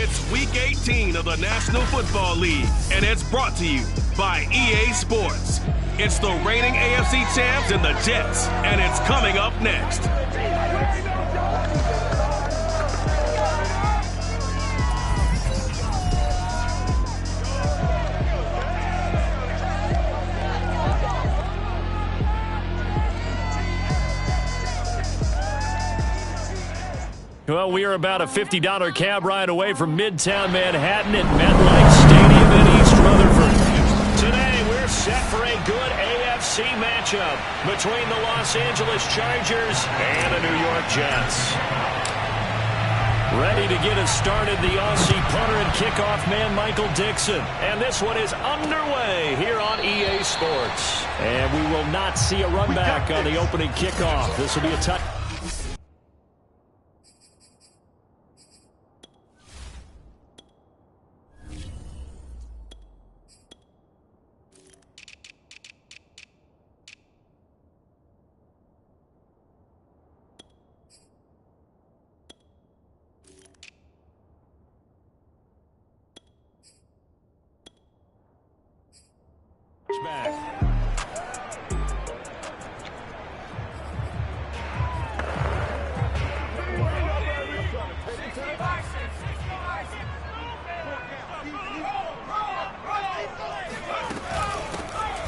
It's Week 18 of the National Football League, and it's brought to you by EA Sports. It's the reigning AFC champs and the Jets, and it's coming up next. Well, we are about a $50 cab ride away from Midtown Manhattan at MetLife Stadium in East Rutherford. Today, we're set for a good AFC matchup between the Los Angeles Chargers and the New York Jets. Ready to get us started, the Aussie punter and kickoff man, Michael Dixon. And this one is underway here on EA Sports. And we will not see a run back on the opening kickoff. This will be a touch. Back.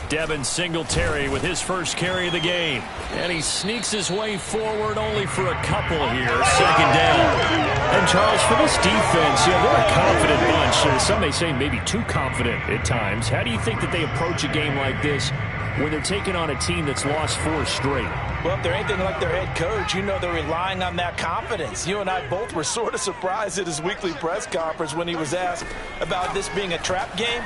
Devin Singletary with his first carry of the game. And he sneaks his way forward only for a couple here. Second down. And Charles, for this defense, they're a confident bunch. Some may say maybe too confident at times. How do you think that they approach a game like this when they're taking on a team that's lost 4 straight? Well, if they're anything like their head coach, they're relying on that confidence. You and I both were sort of surprised at his weekly press conference when he was asked about this being a trap game.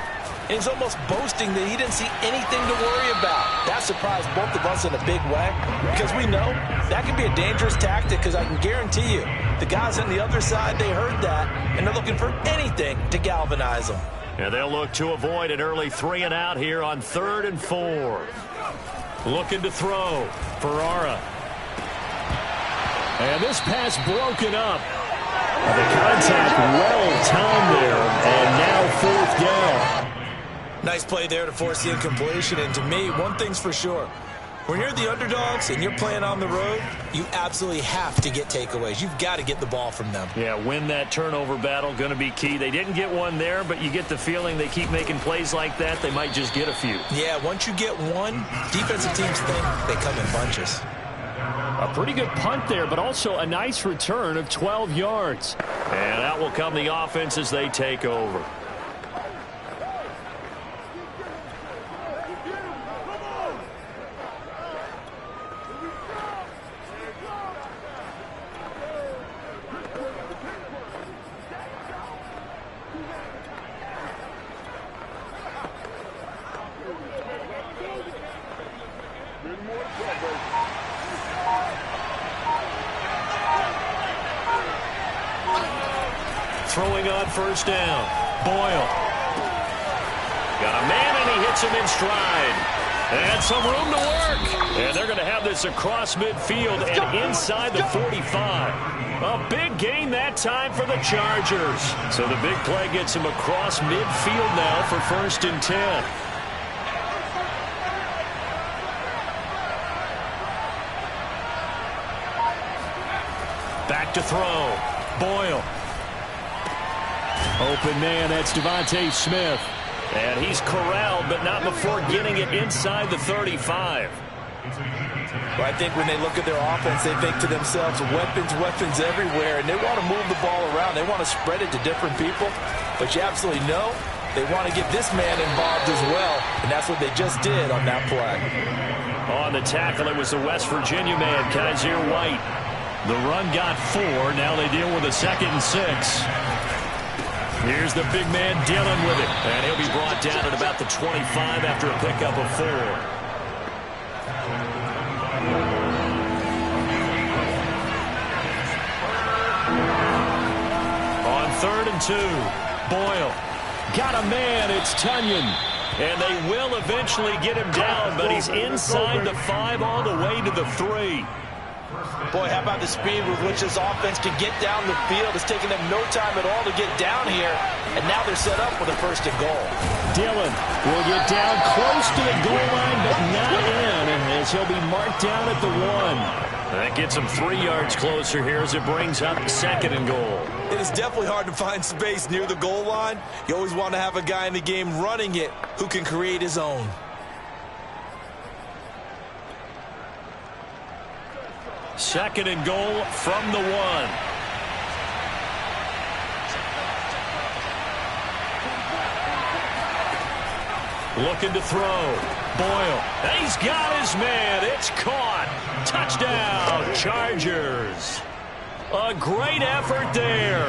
And he's almost boasting that he didn't see anything to worry about. That surprised both of us in a big way because we know that can be a dangerous tactic because I can guarantee you the guys on the other side, they heard that, and they're looking for anything to galvanize them. And they'll look to avoid an early 3 and out here on 3rd and 4. Looking to throw. Ferrara. And this pass broken up. The contact well timed there, and now 4th down. Nice play there to force the incompletion, and to me, one thing's for sure. When you're the underdogs and you're playing on the road, you absolutely have to get takeaways. You've got to get the ball from them. Yeah, win that turnover battle, going to be key. They didn't get one there, but you get the feeling they keep making plays like that, they might just get a few. Yeah, once you get one, defensive teams think they come in bunches. A pretty good punt there, but also a nice return of 12 yards. And out will come the offense as they take over. Throwing on 1st down. Boyle. Got a man, and he hits him in stride. And some room to work. And they're going to have this across midfield and inside the 45. A big gain that time for the Chargers. So the big play gets him across midfield now for 1st and 10. Back to throw. Boyle. Open man, that's Devontae Smith. And he's corralled, but not before getting it inside the 35. Well, I think when they look at their offense, they think to themselves, weapons everywhere, and they want to move the ball around. They want to spread it to different people, but you absolutely know they want to get this man involved as well, and that's what they just did on that play. On the tackle, it was the West Virginia man, Kaiser White. The run got 4. Now they deal with a 2nd and 6. Here's the big man dealing with it. And he'll be brought down at about the 25 after a pickup of 4. On 3rd and 2, Boyle. Got a man, it's Tunyon. And they will eventually get him down, but he's inside the 5 all the way to the 3. Boy, how about the speed with which this offense can get down the field? It's taking them no time at all to get down here, and now they're set up with a 1st and goal. Dillon will get down close to the goal line, but not in, as he'll be marked down at the 1. That gets him 3 yards closer here as it brings up 2nd and goal. It is definitely hard to find space near the goal line. You always want to have a guy in the game running it who can create his own. Second and goal from the 1. Looking to throw. Boyle. He's got his man. It's caught. Touchdown, Chargers. A great effort there.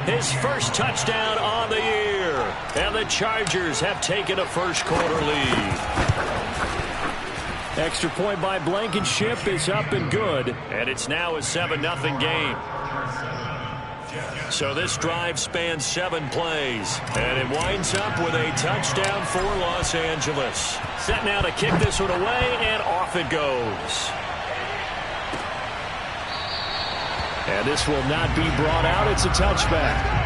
His first touchdown on the year. And the Chargers have taken a first-quarter lead. Extra point by Blankenship is up and good. And it's now a 7-0 game. So this drive spans 7 plays. And it winds up with a touchdown for Los Angeles. Set now to kick this one away, and off it goes. And this will not be brought out. It's a touchback.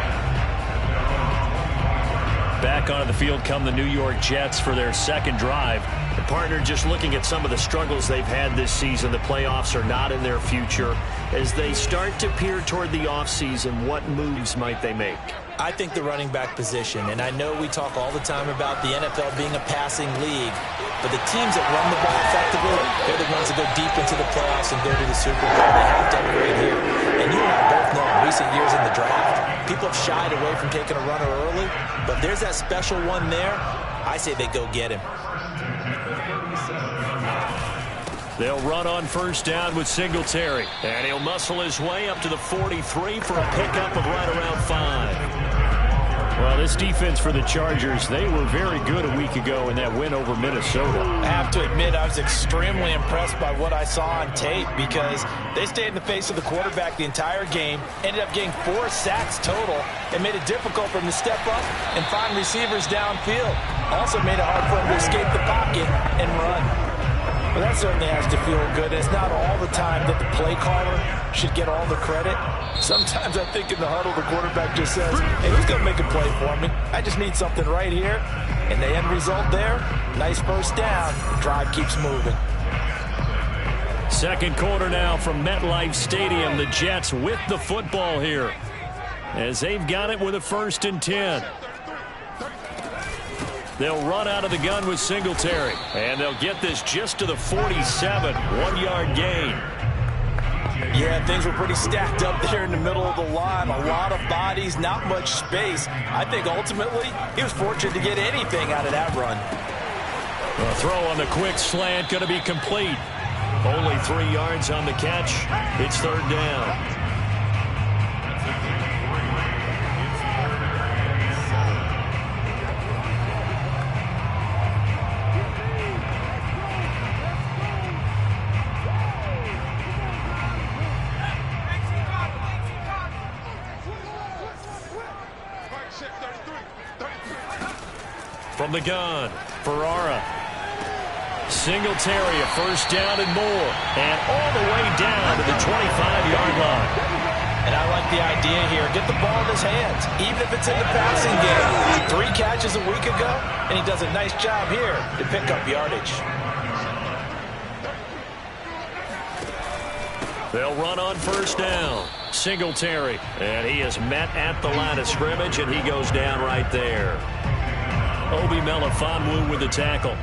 Back onto the field come the New York Jets for their 2nd drive. The partner, just looking at some of the struggles they've had this season, the playoffs are not in their future. As they start to peer toward the offseason, what moves might they make? I think the running back position, and I know we talk all the time about the NFL being a passing league, but the teams that run the ball effectively, they're the ones that go deep into the playoffs and go to the Super Bowl. They have to upgrade here. And you and I both know in recent years in the draft, people have shied away from taking a runner early, but there's that special one there. I say they go get him. They'll run on 1st down with Singletary. And he'll muscle his way up to the 43 for a pickup of right around 5. Well, this defense for the Chargers, they were very good a week ago in that win over Minnesota. I have to admit, I was extremely impressed by what I saw on tape because they stayed in the face of the quarterback the entire game, ended up getting 4 sacks total, and made it difficult for him to step up and find receivers downfield. Also made it hard for him to escape the pocket and run. Well, that certainly has to feel good. It's not all the time that the play caller should get all the credit. Sometimes I think in the huddle the quarterback just says, hey, who's going to make a play for me? I just need something right here. And the end result there, nice 1st down. Drive keeps moving. 2nd quarter now from MetLife Stadium. The Jets with the football here as they've got it with a 1st and 10. They'll run out of the gun with Singletary. And they'll get this just to the 47. 1-yard gain. Yeah, things were pretty stacked up there in the middle of the line. A lot of bodies, not much space. I think ultimately he was fortunate to get anything out of that run. The throw on the quick slant going to be complete. Only 3 yards on the catch. It's 3rd down. From the gun, Ferrara. Singletary, a 1st down and more. And all the way down to the 25-yard line. And I like the idea here. Get the ball in his hands, even if it's in the passing game. 3 catches a week ago, and he does a nice job here to pick up yardage. They'll run on 1st down. Singletary. And he is met at the line of scrimmage, and he goes down right there. Obi Melifonwu with the tackle.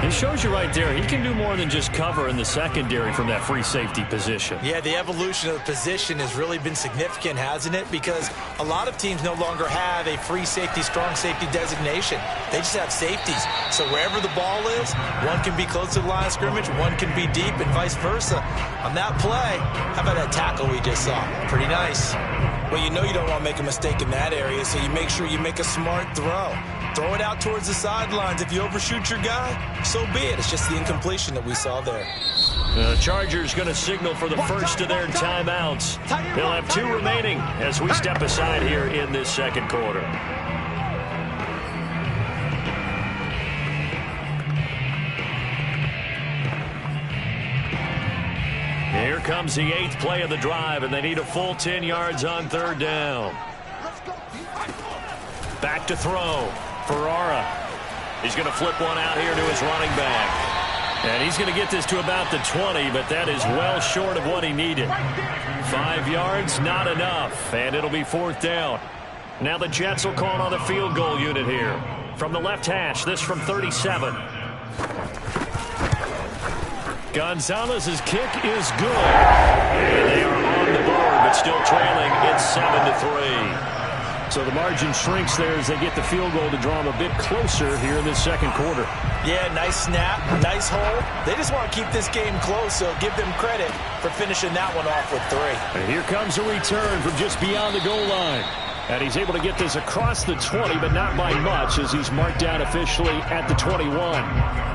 It shows you right there, he can do more than just cover in the secondary from that free safety position. Yeah, the evolution of the position has really been significant, hasn't it? Because a lot of teams no longer have a free safety, strong safety designation. They just have safeties. So wherever the ball is, one can be close to the line of scrimmage, one can be deep, and vice versa. On that play, how about that tackle we just saw? Pretty nice. Well, you know you don't want to make a mistake in that area, so you make sure you make a smart throw. Throw it out towards the sidelines. If you overshoot your guy, so be it. It's just the incompletion that we saw there. The Chargers going to signal for the first of their timeouts. They'll have 2 remaining as we step aside here in this 2nd quarter. Here comes the 8th play of the drive, and they need a full 10 yards on 3rd down. Back to throw. Ferrara. He's going to flip one out here to his running back. And he's going to get this to about the 20, but that is well short of what he needed. 5 yards, not enough, and it'll be 4th down. Now the Jets will call on the field goal unit here. From the left hash, this from 37. Gonzalez's kick is good. And they are on the board, but still trailing. It's 7-3. So the margin shrinks there as they get the field goal to draw them a bit closer here in this 2nd quarter. Yeah, nice snap, nice hole. They just want to keep this game close, so give them credit for finishing that one off with 3. And here comes a return from just beyond the goal line. And he's able to get this across the 20, but not by much, as he's marked down officially at the 21.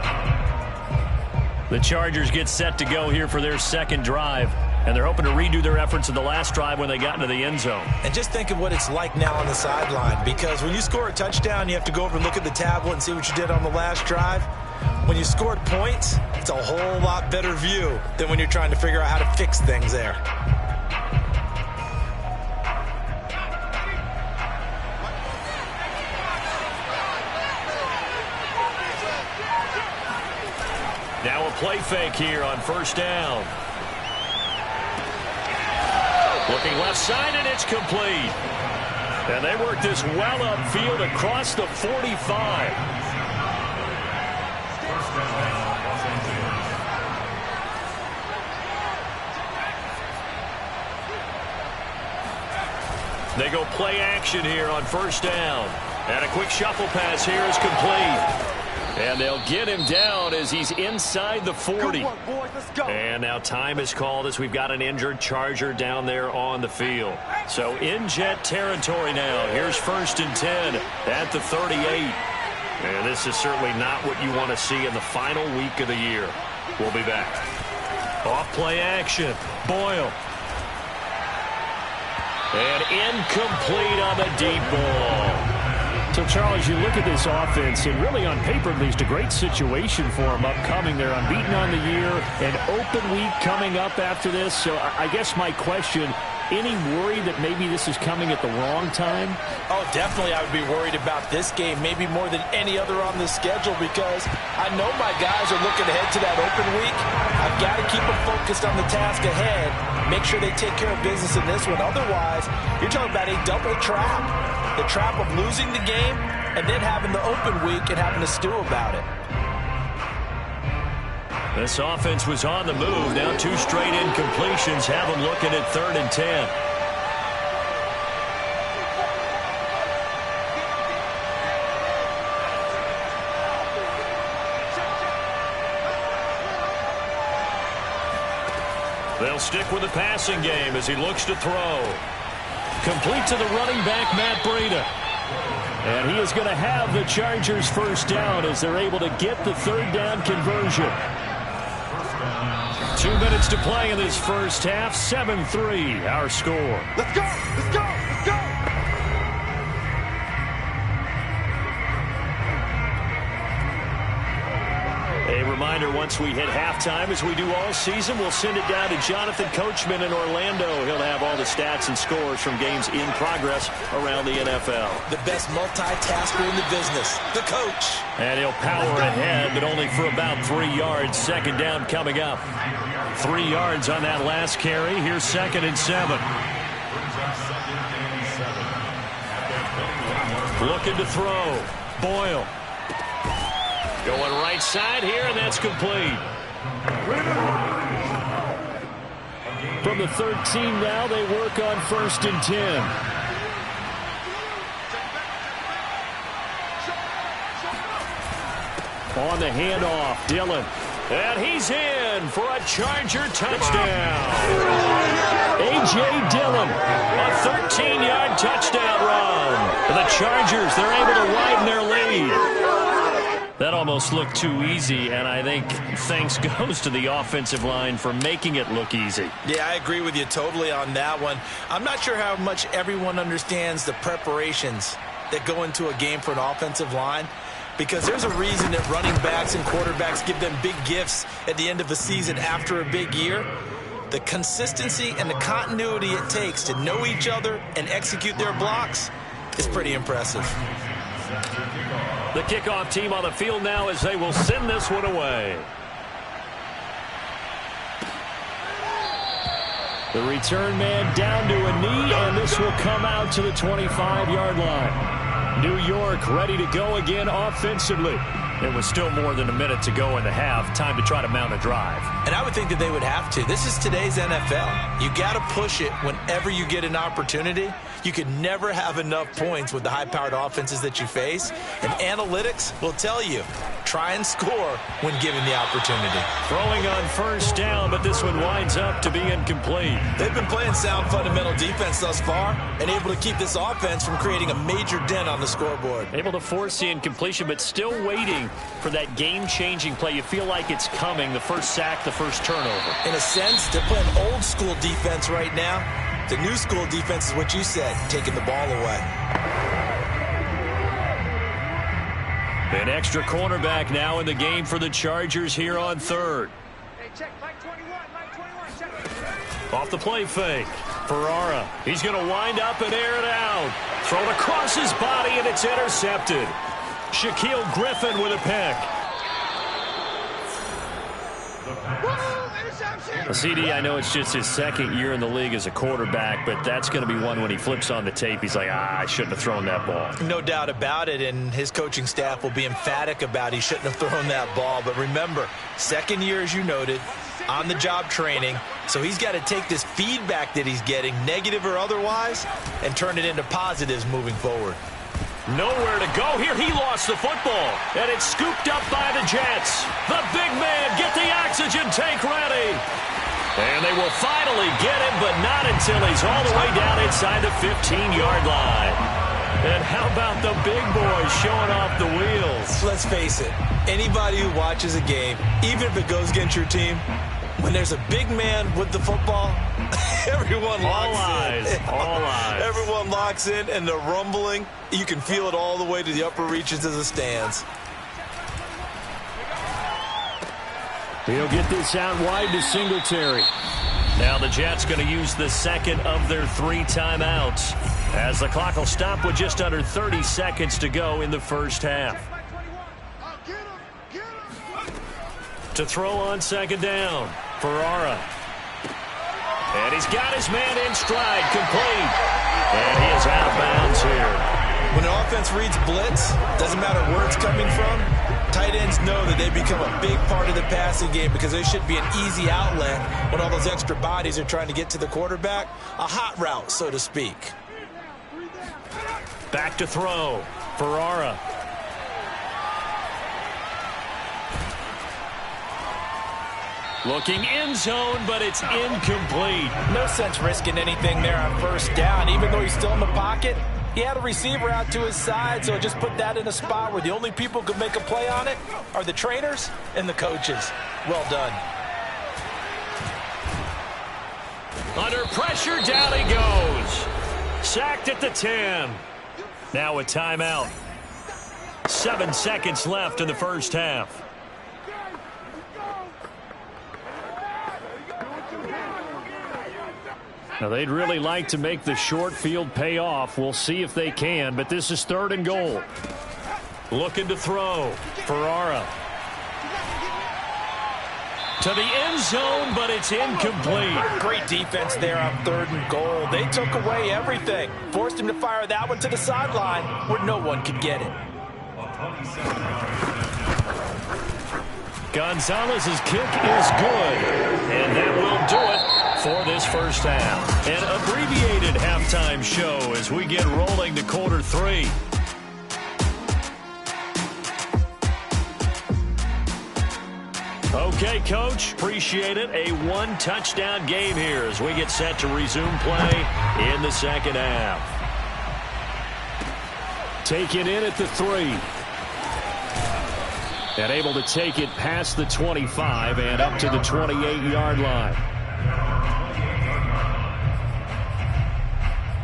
The Chargers get set to go here for their 2nd drive. And they're hoping to redo their efforts in the last drive when they got into the end zone. And just think of what it's like now on the sideline, because when you score a touchdown, you have to go over and look at the tablet and see what you did on the last drive. When you scored points, it's a whole lot better view than when you're trying to figure out how to fix things there. Now a play fake here on 1st down. Looking left side, and it's complete. And they work this well upfield across the 45. They go play action here on 1st down. And a quick shuffle pass here is complete. And they'll get him down as he's inside the 40. On, boys, let's go. And now time is called as we've got an injured Charger down there on the field. So in Jet territory now. Here's 1st and 10 at the 38. And this is certainly not what you want to see in the final week of the year. We'll be back. Off play action. Boyle. And incomplete on the deep ball. So, Charles, you look at this offense, and really on paper, at least, a great situation for them upcoming. They're unbeaten on the year, an open week coming up after this. So I guess my question, any worry that maybe this is coming at the wrong time? Oh, definitely I would be worried about this game, maybe more than any other on the schedule, because I know my guys are looking ahead to that open week. I've got to keep them focused on the task ahead, make sure they take care of business in this one. Otherwise, you're talking about a double trap. The trap of losing the game and then having the open week and having to stew about it. This offense was on the move. Now 2 straight incompletions have them looking at 3rd and 10. They'll stick with the passing game as he looks to throw. Complete to the running back, Matt Breida. And he is going to have the Chargers 1st down as they're able to get the 3rd down conversion. 2 minutes to play in this 1st half. 7-3, our score. Let's go, let's go, let's go. A reminder, once we hit halftime, as we do all season, we'll send it down to Jonathan Coachman in Orlando. He'll have all the stats and scores from games in progress around the NFL. The best multitasker in the business, the coach. And he'll power ahead, but only for about 3 yards. 2nd down coming up. 3 yards on that last carry. Here's 2nd and 7. Looking to throw. Boyle. Going right side here, and that's complete. From the 13 now, they work on 1st and 10. On the handoff, Dillon. And he's in for a Charger touchdown. A.J. Dillon, a 13-yard touchdown run. The Chargers, they're able to widen their lead. That almost looked too easy, and I think thanks goes to the offensive line for making it look easy. Yeah, I agree with you totally on that one. I'm not sure how much everyone understands the preparations that go into a game for an offensive line, because there's a reason that running backs and quarterbacks give them big gifts at the end of the season after a big year. The consistency and the continuity it takes to know each other and execute their blocks is pretty impressive. The kickoff team on the field now as they will send this one away. The return man down to a knee, and this will come out to the 25-yard line. New York ready to go again offensively. It was still more than a minute to go in the half. Time to try to mount a drive. And I would think that they would have to. This is today's NFL. You got to push it whenever you get an opportunity. You could never have enough points with the high-powered offenses that you face. And analytics will tell you, try and score when given the opportunity. Throwing on first down, but this one winds up to be incomplete. They've been playing sound fundamental defense thus far and able to keep this offense from creating a major dent on the scoreboard. Able to force the incompletion, but still waiting for that game-changing play. You feel like it's coming, the first sack, the first turnover. In a sense, they're playing old-school defense right now. The new school defense is what you said, taking the ball away. An extra cornerback now in the game for the Chargers here on third. Hey, check, Mike 21, check. Off the play fake. Ferrara, he's going to wind up and air it out. Thrown across his body, and it's intercepted. Shaquille Griffin with a pick. CD, I know it's just his second year in the league as a quarterback, but that's going to be one when he flips on the tape. He's like, I shouldn't have thrown that ball. No doubt about it, and his coaching staff will be emphatic about he shouldn't have thrown that ball. But remember, second year, as you noted, on-the-job training, so he's got to take this feedback that he's getting, negative or otherwise, and turn it into positives moving forward. Nowhere to go here. He lost the football, and it's scooped up by the Jets. The big man, get the oxygen tank ready. And they will finally get him, but not until he's all the way down inside the 15-yard line. And how about the big boys showing off the wheels? Let's face it, anybody who watches a game, even if it goes against your team, when there's a big man with the football, everyone locks in. All eyes. Everyone locks in, and the rumbling, you can feel it all the way to the upper reaches of the stands. He'll get this out wide to Singletary. Now the Jets going to use the second of their 3 timeouts, as the clock will stop with just under 30 seconds to go in the first half. To throw on second down, Ferrara. And he's got his man in stride, complete. And he is out of bounds here. When an offense reads blitz, doesn't matter where it's coming from, tight ends know that they become a big part of the passing game because they should be an easy outlet when all those extra bodies are trying to get to the quarterback. A hot route, so to speak. Back to throw. Ferrara. Looking end zone, but it's incomplete. No sense risking anything there on first down. Even though he's still in the pocket, he had a receiver out to his side, so just put that in a spot where the only people who can make a play on it are the trainers and the coaches. Well done. Under pressure, down he goes. Sacked at the 10. Now a timeout. 7 seconds left in the first half. Now, they'd really like to make the short field pay off. We'll see if they can, but this is 3rd and goal. Looking to throw. Ferrara. To the end zone, but it's incomplete. Great defense there on 3rd and goal. They took away everything. Forced him to fire that one to the sideline where no one could get it. Gonzalez's kick is good, and that will do it for this first half. An abbreviated halftime show as we get rolling to quarter 3. Okay, Coach, appreciate it. A 1-touchdown game here as we get set to resume play in the second half. Taken in at the 3. And able to take it past the 25 and up to the 28-yard line.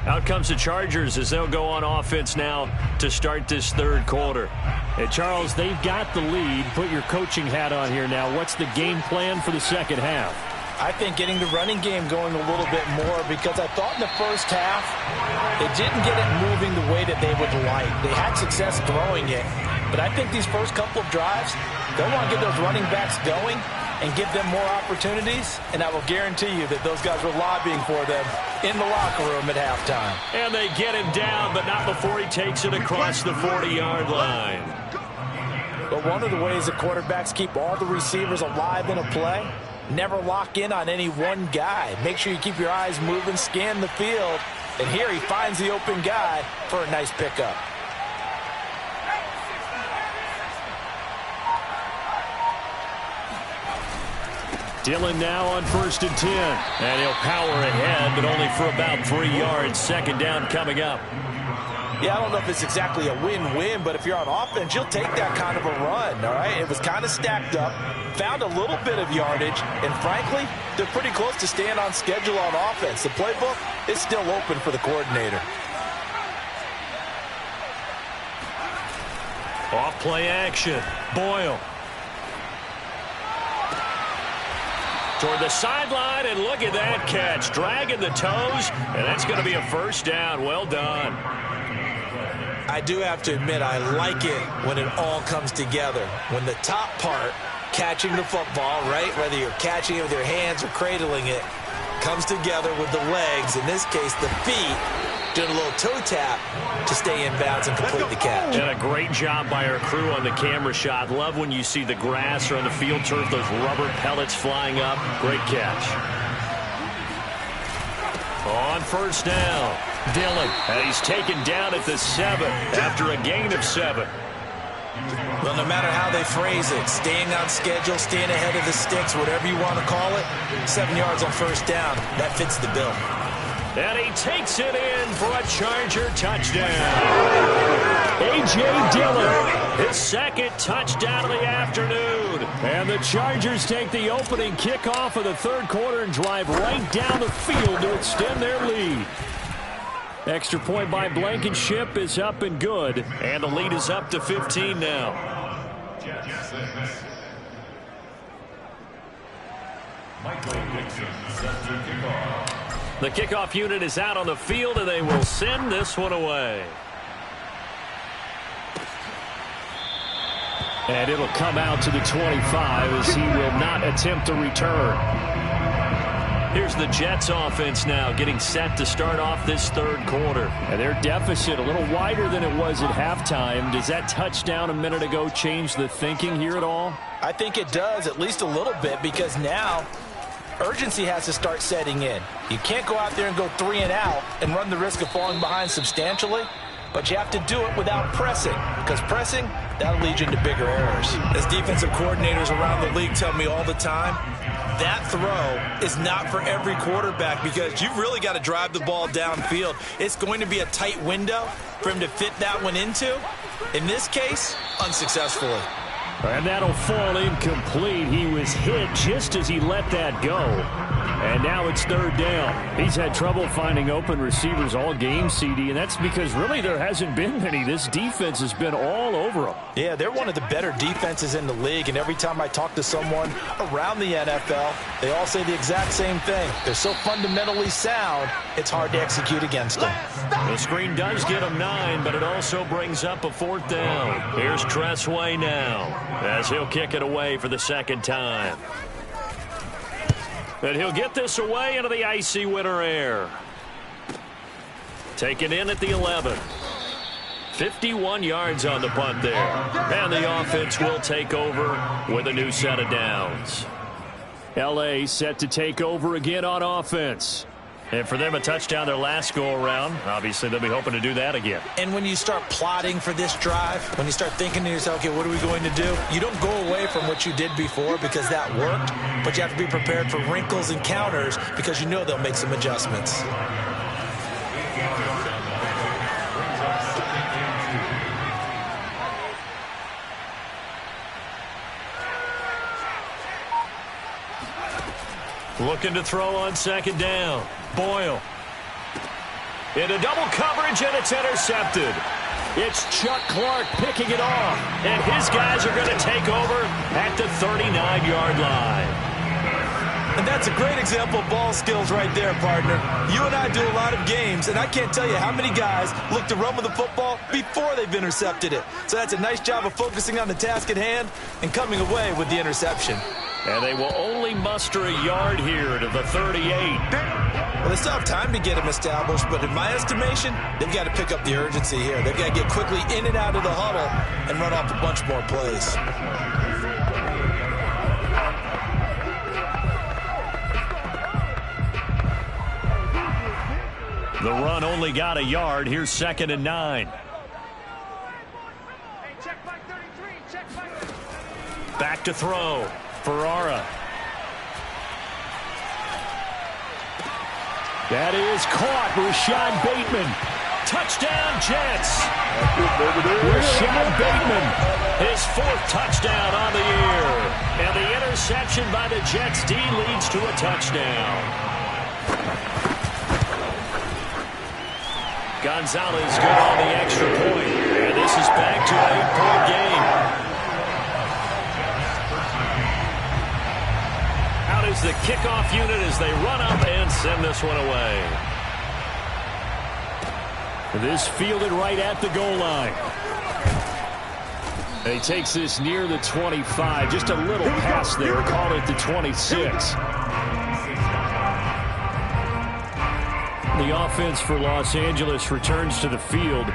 Out comes the Chargers as they'll go on offense now to start this 3rd quarter. And Charles, they've got the lead. Put your coaching hat on here now. What's the game plan for the second half? I think getting the running game going a little bit more, because I thought in the first half they didn't get it moving the way that they would like. They had success throwing it, but I think these first couple of drives, they'll want to get those running backs going and give them more opportunities, and I will guarantee you that those guys were lobbying for them in the locker room at halftime. And they get him down, but not before he takes it across the 40-yard line. But one of the ways that quarterbacks keep all the receivers alive in a play, never lock in on any one guy. Make sure you keep your eyes moving, scan the field, and here he finds the open guy for a nice pickup. Dillon now on 1st and 10. And he'll power ahead, but only for about 3 yards. Second down coming up. Yeah, I don't know if it's exactly a win-win, but if you're on offense, you'll take that kind of a run, all right? It was kind of stacked up, found a little bit of yardage, and frankly, they're pretty close to staying on schedule on offense. The playbook is still open for the coordinator. Off play action. Boyle. Toward the sideline, and look at that catch. Dragging the toes, and that's going to be a first down. Well done. I do have to admit, I like it when it all comes together. When the top part, catching the football, right, whether you're catching it with your hands or cradling it, comes together with the legs, in this case the feet, doing a little toe tap to stay in bounds and complete the catch. And a great job by our crew on the camera shot. Love when you see the grass or on the field turf, those rubber pellets flying up. Great catch. On first down, Dillon. And he's taken down at the 7 after a gain of 7. Well, no matter how they phrase it, staying on schedule, staying ahead of the sticks, whatever you want to call it, 7 yards on first down, that fits the bill. And he takes it in for a Charger touchdown. A.J. Dillon, his second touchdown of the afternoon. And the Chargers take the opening kickoff of the third quarter and drive right down the field to extend their lead. Extra point by Blankenship is up and good. And the lead is up to 15 now. The kickoff unit is out on the field, and they will send this one away. And it'll come out to the 25 as he will not attempt a return. Here's the Jets offense now getting set to start off this third quarter. And their deficit a little wider than it was at halftime. Does that touchdown a minute ago change the thinking here at all? I think it does, at least a little bit, because now urgency has to start setting in. You can't go out there and go 3 and out and run the risk of falling behind substantially, but you have to do it without pressing, because pressing, that'll lead you into bigger errors. As defensive coordinators around the league tell me all the time, that throw is not for every quarterback, because you've really got to drive the ball downfield. It's going to be a tight window for him to fit that one into. In this case, unsuccessfully. And that'll fall incomplete. He was hit just as he let that go. And now it's third down. He's had trouble finding open receivers all game, CD, and that's because really there hasn't been many. This defense has been all over them. Yeah, they're one of the better defenses in the league, and every time I talk to someone around the NFL, they all say the exact same thing. They're so fundamentally sound, it's hard to execute against them. The screen does get him 9, but it also brings up a fourth down. Here's Tressway now as he'll kick it away for the second time. And he'll get this away into the icy winter air. Taken in at the 11. 51 yards on the punt there. And the offense will take over with a new set of downs. L.A. set to take over again on offense. And for them, a touchdown their last go-around. Obviously, they'll be hoping to do that again. And when you start plotting for this drive, when you start thinking to yourself, okay, what are we going to do? You don't go away from what you did before because that worked, but you have to be prepared for wrinkles and counters because you know they'll make some adjustments. Looking to throw on second down. Boyle. Into double coverage, and it's intercepted. It's Chuck Clark picking it off. And his guys are going to take over at the 39-yard line. And that's a great example of ball skills right there, partner. You and I do a lot of games, and I can't tell you how many guys look to run with the football before they've intercepted it. So that's a nice job of focusing on the task at hand and coming away with the interception. And they will only muster a yard here to the 38. Well, they still have time to get him established, but in my estimation, they've got to pick up the urgency here. They've got to get quickly in and out of the huddle and run off a bunch more plays. The run only got a yard. Here's 2nd and 9. Hey, check by 33. Check by 33. Back to throw. Ferrara. That is caught. Rashad Bateman. Touchdown, Jets. Rashad Bateman. His 4th touchdown on the year. And the interception by the Jets D leads to a touchdown. Gonzalez good on the extra point. And this is back to an 8-point game. Out is the kickoff unit as they run up and send this one away. This fielded right at the goal line. And he takes this near the 25. Just a little pass there. Call it the 26. The offense for Los Angeles returns to the field.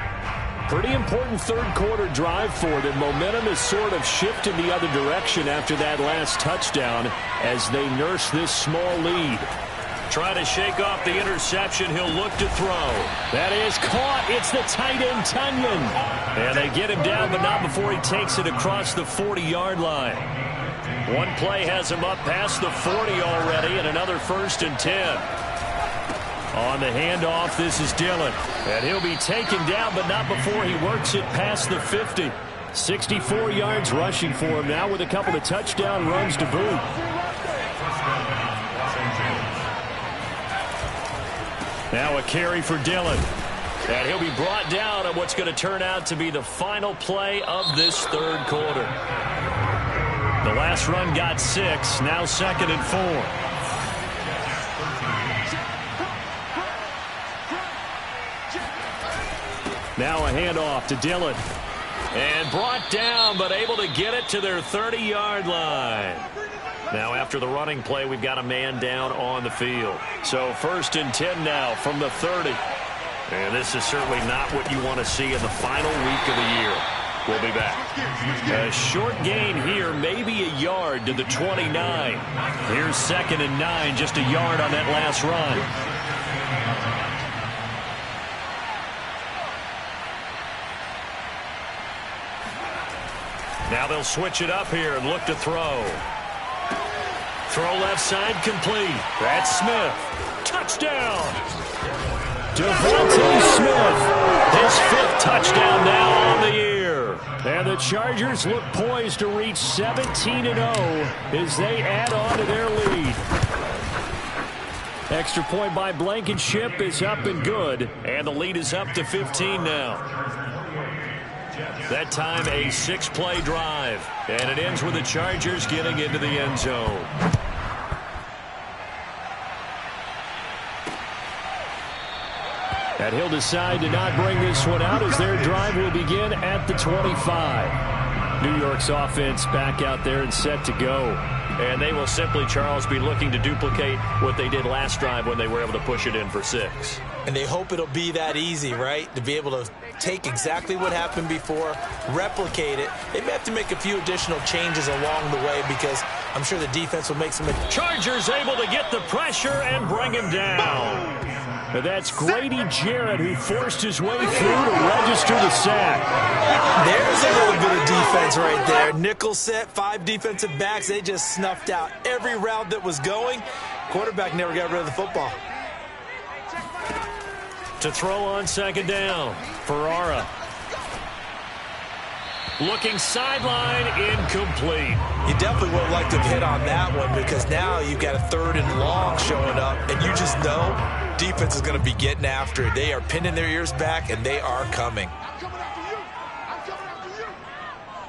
Pretty important third-quarter drive for them. Momentum is sort of shifted the other direction after that last touchdown as they nurse this small lead. Trying to shake off the interception. He'll look to throw. That is caught. It's the tight end, Tunyon. And they get him down, but not before he takes it across the 40-yard line. One play has him up past the 40 already, and another 1st and 10. On the handoff, this is Dillon. And he'll be taken down, but not before he works it past the 50. 64 yards rushing for him now with a couple of touchdown runs to boot. Now a carry for Dillon. And he'll be brought down on what's going to turn out to be the final play of this third quarter. The last run got 6, now 2nd and 4. Now a handoff to Dillon. And brought down, but able to get it to their 30-yard line. Now after the running play, we've got a man down on the field. So 1st and 10 now from the 30. And this is certainly not what you want to see in the final week of the year. We'll be back. A short gain here, maybe a yard to the 29. Here's 2nd and 9, just a yard on that last run. Now they'll switch it up here and look to throw. Throw left side complete. That's Smith. Touchdown. Devontae Smith. His 5th touchdown now on the year. And the Chargers look poised to reach 17-0 as they add on to their lead. Extra point by Blankenship is up and good. And the lead is up to 15 now. That time a 6-play drive. And it ends with the Chargers getting into the end zone. And he'll decide to not bring this one out as their drive will begin at the 25. New York's offense back out there and set to go. And they will simply, Charles, be looking to duplicate what they did last drive when they were able to push it in for 6. And they hope it'll be that easy, right? To be able to take exactly what happened before, replicate it. They may have to make a few additional changes along the way because I'm sure the defense will make some... Chargers able to get the pressure and bring him down. And that's Grady Jarrett who forced his way through to register the sack. There's a little bit of defense right there. Nickel set, 5 defensive backs. They just snuffed out every route that was going. Quarterback never got rid of the football. To throw on 2nd down, Ferrara. Looking sideline, incomplete. You definitely would have liked to have hit on that one because now you've got a 3rd and long showing up, and you just know defense is going to be getting after it. They are pinning their ears back, and they are coming. I'm coming after you. I'm coming after you.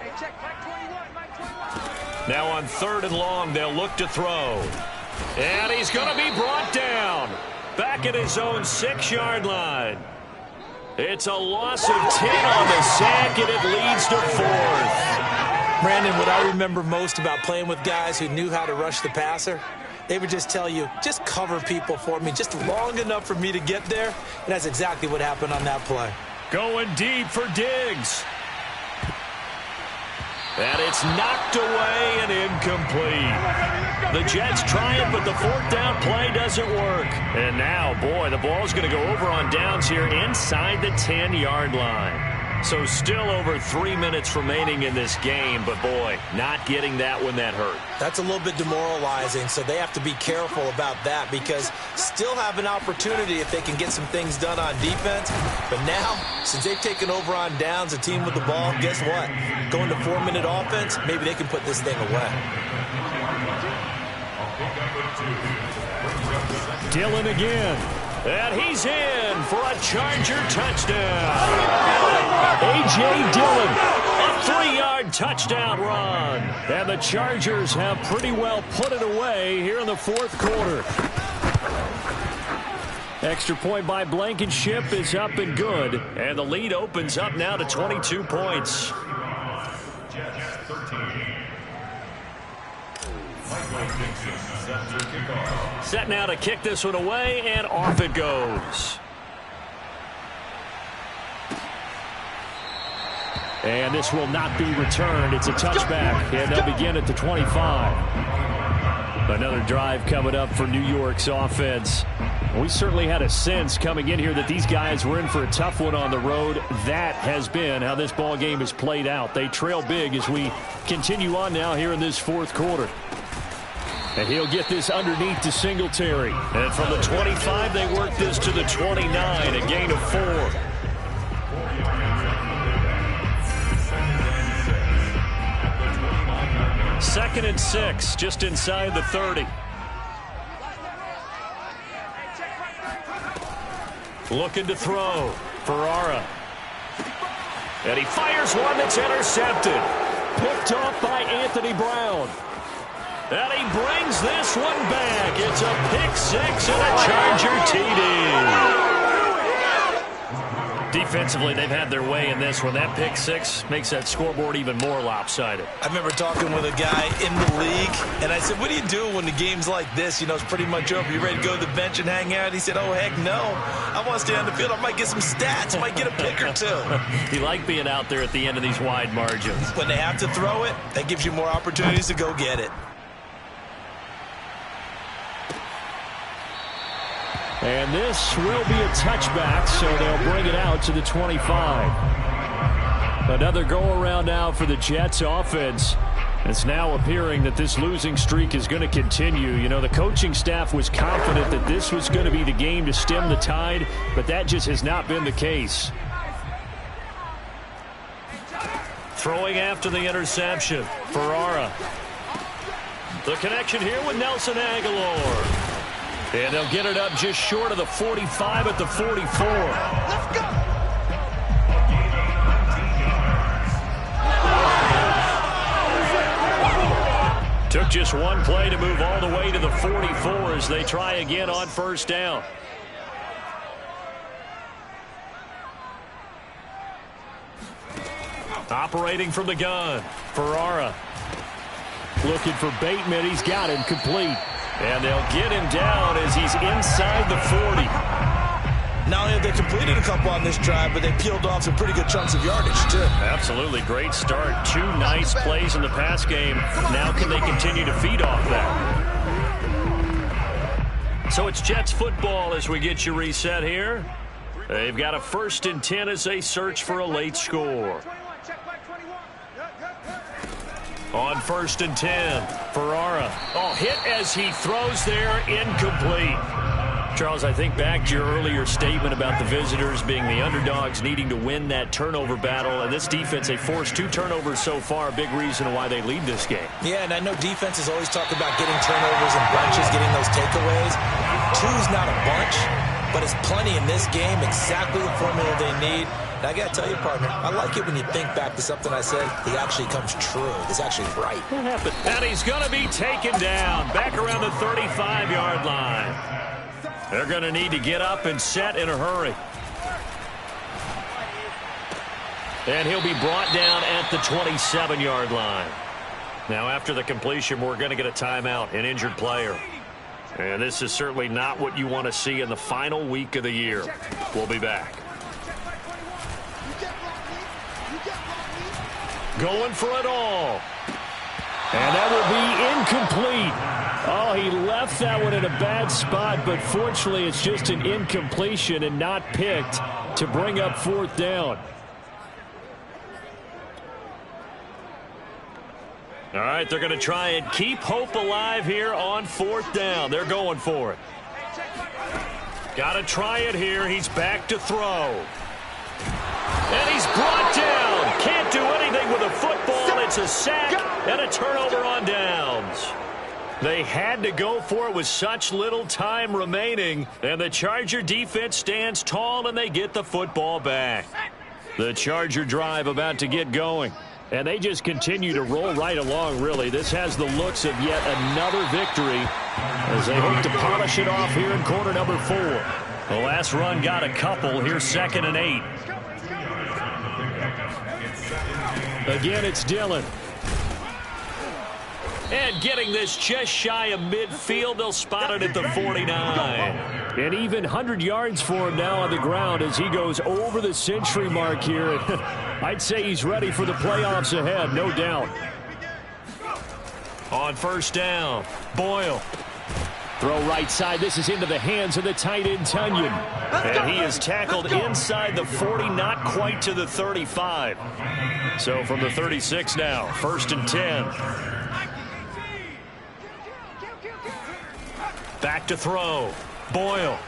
Hey, check. Mike 21. Mike 21. Now on 3rd and long, they'll look to throw. And he's going to be brought down. Back at his own 6-yard line. It's a loss of 10 on the sack, and it leads to 4th. Brandon, what I remember most about playing with guys who knew how to rush the passer, they would just tell you, just cover people for me, just long enough for me to get there. And that's exactly what happened on that play. Going deep for Diggs. And it's knocked away and incomplete. The Jets try it, but the 4th down play doesn't work. And now, boy, the ball's going to go over on downs here inside the 10-yard line. So still over 3 minutes remaining in this game, but boy, not getting that when that hurt. That's a little bit demoralizing, so they have to be careful about that because still have an opportunity if they can get some things done on defense. But now, since they've taken over on downs, a team with the ball, guess what? Going to 4-minute offense, maybe they can put this thing away. Dillon again. And he's in for a Charger touchdown. A.J. Dillon, a 3-yard touchdown run. And the Chargers have pretty well put it away here in the 4th quarter. Extra point by Blankenship is up and good. And the lead opens up now to 22 points. Set now to kick this one away, and off it goes. And this will not be returned. It's a touchback, and they'll begin at the 25. Another drive coming up for New York's offense. We certainly had a sense coming in here that these guys were in for a tough one on the road. That has been how this ball game has played out. They trail big as we continue on now here in this 4th quarter. And he'll get this underneath to Singletary. And from the 25, they work this to the 29, a gain of 4. Second and 6, just inside the 30. Looking to throw. Ferrara. And he fires one that's intercepted. Picked off by Anthony Brown. And he brings this one back. It's a pick 6 and a Charger TD. Defensively, they've had their way in this one. That pick 6 makes that scoreboard even more lopsided. I remember talking with a guy in the league, and I said, what do you do when the game's like this? You know, it's pretty much over. You ready to go to the bench and hang out? He said, oh, heck no. I want to stay on the field. I might get some stats. I might get a pick or 2. You like being out there at the end of these wide margins. When they have to throw it, that gives you more opportunities to go get it. And this will be a touchback, so they'll bring it out to the 25. Another go-around now for the Jets offense. It's now appearing that this losing streak is going to continue. You know, the coaching staff was confident that this was going to be the game to stem the tide, but that just has not been the case. Throwing after the interception, Ferrara. The connection here with Nelson Aguilar. And they'll get it up just short of the 45 at the 44. Let's go! Took just one play to move all the way to the 44 as they try again on 1st down. Operating from the gun, Ferrara. Looking for Bateman. He's got him complete. And they'll get him down as he's inside the 40. Not only have they completed a couple on this drive, but they peeled off some pretty good chunks of yardage, too. Absolutely. Great start. 2 nice plays in the pass game. Now can they continue to feed off that? So it's Jets football as we get you reset here. They've got a 1st and 10 as they search for a late score. On 1st and 10, Ferrara. Oh, hit as he throws there, incomplete. Charles, I think back to your earlier statement about the visitors being the underdogs needing to win that turnover battle. And this defense, they forced 2 turnovers so far, a big reason why they lead this game. Yeah, and I know defenses always talk about getting turnovers in bunches, getting those takeaways. 2's not a bunch. but it's plenty in this game, exactly the formula they need. And I got to tell you, partner, I like it when you think back to something I said that actually comes true. It's actually right. What happened? And he's going to be taken down back around the 35-yard line. They're going to need to get up and set in a hurry. And he'll be brought down at the 27-yard line. Now, after the completion, we're going to get a timeout, an injured player. And this is certainly not what you want to see in the final week of the year. We'll be back. Going for it all. And that will be incomplete. Oh, he left that one in a bad spot, but fortunately it's just an incompletion and not picked to bring up fourth down. All right, they're going to try and keep hope alive here on fourth down. They're going for it. Got to try it here. He's back to throw. And he's brought down. Can't do anything with a football. It's a sack and a turnover on downs. They had to go for it with such little time remaining. And the Charger defense stands tall and they get the football back. The Charger drive about to get going. And they just continue to roll right along, really. This has the looks of yet another victory as they hope to polish it off here in quarter number 4. The last run got a couple. Here's 2nd and 8. Again, it's Dillon. And getting this just shy of midfield, they'll spot it at the 49. And even 100 yards for him now on the ground as he goes over the century mark here. I'd say he's ready for the playoffs ahead, no doubt. On first down, Boyle. Throw right side. This is into the hands of the tight end, Tonyan. And he is tackled inside the 40, not quite to the 35. So from the 36 now, 1st and 10. Back to throw. Boyle.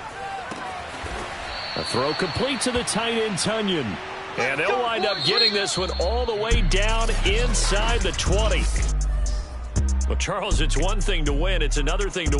A throw complete to the tight end, Tonyan. And they'll wind up getting this one all the way down inside the 20. Well, Charles, it's one thing to win. It's another thing to